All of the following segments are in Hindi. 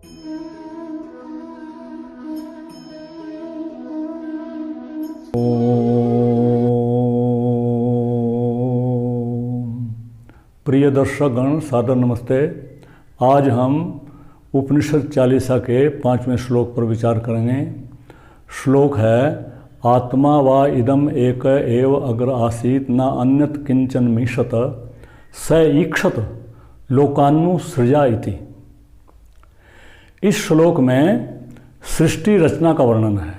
प्रिय दर्शकगण, सादर नमस्ते। आज हम उपनिषद चालीसा के 5वें श्लोक पर विचार करेंगे। श्लोक है, आत्मा वा इदम एक एव अग्र आसीत न अन्यत किंचन मीशत स ईक्षत लोकान्नु सृजा इति। इस श्लोक में सृष्टि रचना का वर्णन है।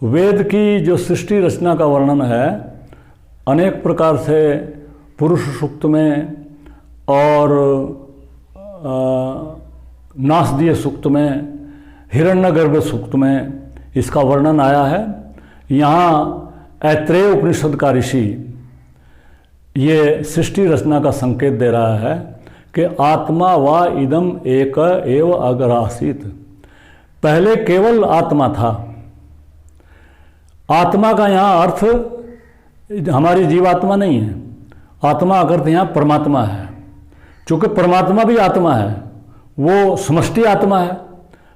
वेद की जो सृष्टि रचना का वर्णन है, अनेक प्रकार से पुरुष सूक्त में और नासदीय सूक्त में, हिरण्यगर्भ सूक्त में इसका वर्णन आया है। यहाँ ऐत्रेय उपनिषद का ऋषि ये सृष्टि रचना का संकेत दे रहा है कि आत्मा वा इदम एक एव अग्र आसीत। पहले केवल आत्मा था। आत्मा का यहाँ अर्थ हमारी जीवात्मा नहीं है। आत्मा का अर्थ यहाँ परमात्मा है। चूँकि परमात्मा भी आत्मा है, वो समष्टि आत्मा है।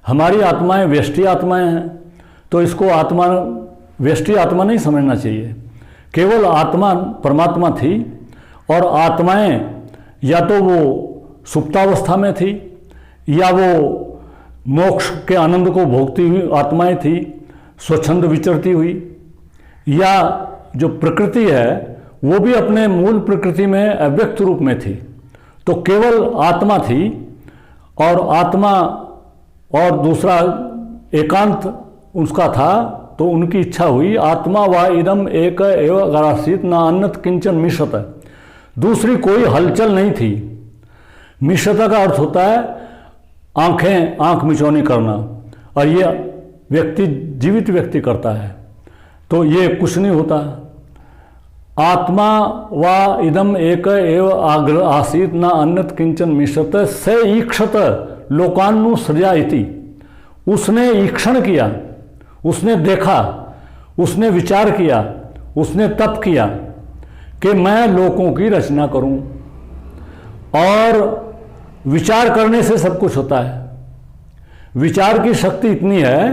हमारी आत्माएं व्यष्टि आत्माएं हैं, तो इसको आत्मा व्यष्टि आत्मा नहीं समझना चाहिए। केवल आत्मा परमात्मा थी और आत्माएं या तो वो सुप्तावस्था में थी या वो मोक्ष के आनंद को भोगती हुई आत्माएं थी, स्वच्छंद विचरती हुई, या जो प्रकृति है वो भी अपने मूल प्रकृति में अव्यक्त रूप में थी। तो केवल आत्मा थी और आत्मा और दूसरा एकांत उसका था। तो उनकी इच्छा हुई, आत्मा वा इदम एक एव अग्रासीत न अन्यत किंचन मिशत। दूसरी कोई हलचल नहीं थी। मिशता का अर्थ होता है आंख मिचौनी करना, और ये व्यक्ति जीवित व्यक्ति करता है, तो ये कुछ नहीं होता। आत्मा वा इदम एक एव अग्र आसीत न अन्यत किंचन मिशत स ईक्षत लोकान्नु सृजा इति। उसने ईक्षण किया, उसने देखा, उसने विचार किया, उसने तप किया कि मैं लोकों की रचना करूं। और विचार करने से सब कुछ होता है। विचार की शक्ति इतनी है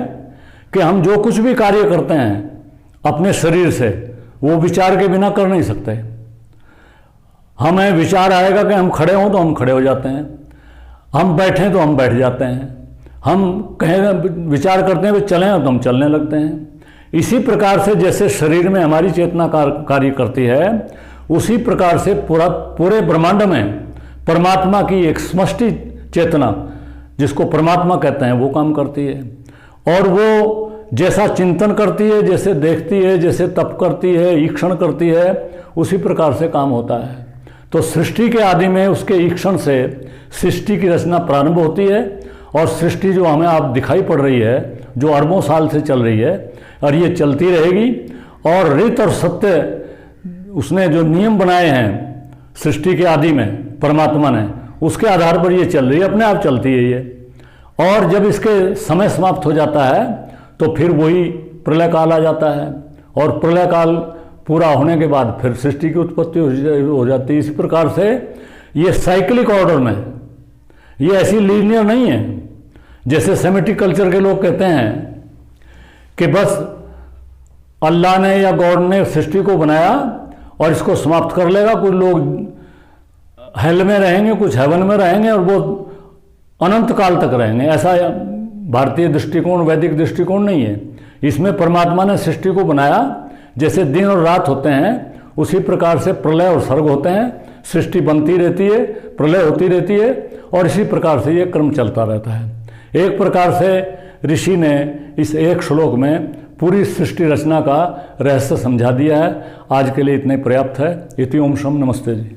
कि हम जो कुछ भी कार्य करते हैं अपने शरीर से, वो विचार के बिना कर नहीं सकते। हमें विचार आएगा कि हम खड़े हों तो हम खड़े हो जाते हैं, हम बैठें तो हम बैठ जाते हैं, हम कहें विचार करते हैं कि चलें तो हम चलने लगते हैं। इसी प्रकार से जैसे शरीर में हमारी चेतना कार्य करती है, उसी प्रकार से पूरे ब्रह्मांड में परमात्मा की एक समष्टि चेतना, जिसको परमात्मा कहते हैं, वो काम करती है। और वो जैसा चिंतन करती है, जैसे देखती है, जैसे तप करती है, ईक्षण करती है, उसी प्रकार से काम होता है। तो सृष्टि के आदि में उसके ईक्षण से सृष्टि की रचना प्रारंभ होती है। और सृष्टि जो हमें आप दिखाई पड़ रही है, जो अरबों साल से चल रही है, और ये चलती रहेगी। और ऋत और सत्य, उसने जो नियम बनाए हैं सृष्टि के आदि में परमात्मा ने, उसके आधार पर ये चल रही है, अपने आप चलती है ये। और जब इसके समय समाप्त हो जाता है तो फिर वही प्रलय काल आ जाता है, और प्रलय काल पूरा होने के बाद फिर सृष्टि की उत्पत्ति हो जाती है। इसी प्रकार से ये साइक्लिक ऑर्डर में, ये ऐसी लीनियर नहीं है जैसे सेमेटिक कल्चर के लोग कहते हैं कि बस अल्लाह ने या गॉड ने सृष्टि को बनाया और इसको समाप्त कर लेगा। कुछ लोग हेल में रहेंगे, कुछ हेवन में रहेंगे, और वो अनंत काल तक रहेंगे। ऐसा भारतीय दृष्टिकोण, वैदिक दृष्टिकोण नहीं है। इसमें परमात्मा ने सृष्टि को बनाया, जैसे दिन और रात होते हैं उसी प्रकार से प्रलय और सर्ग होते हैं। सृष्टि बनती रहती है, प्रलय होती रहती है, और इसी प्रकार से ये क्रम चलता रहता है। एक प्रकार से ऋषि ने इस एक श्लोक में पूरी सृष्टि रचना का रहस्य समझा दिया है। आज के लिए इतने पर्याप्त है। इति ओम शम नमस्ते जी।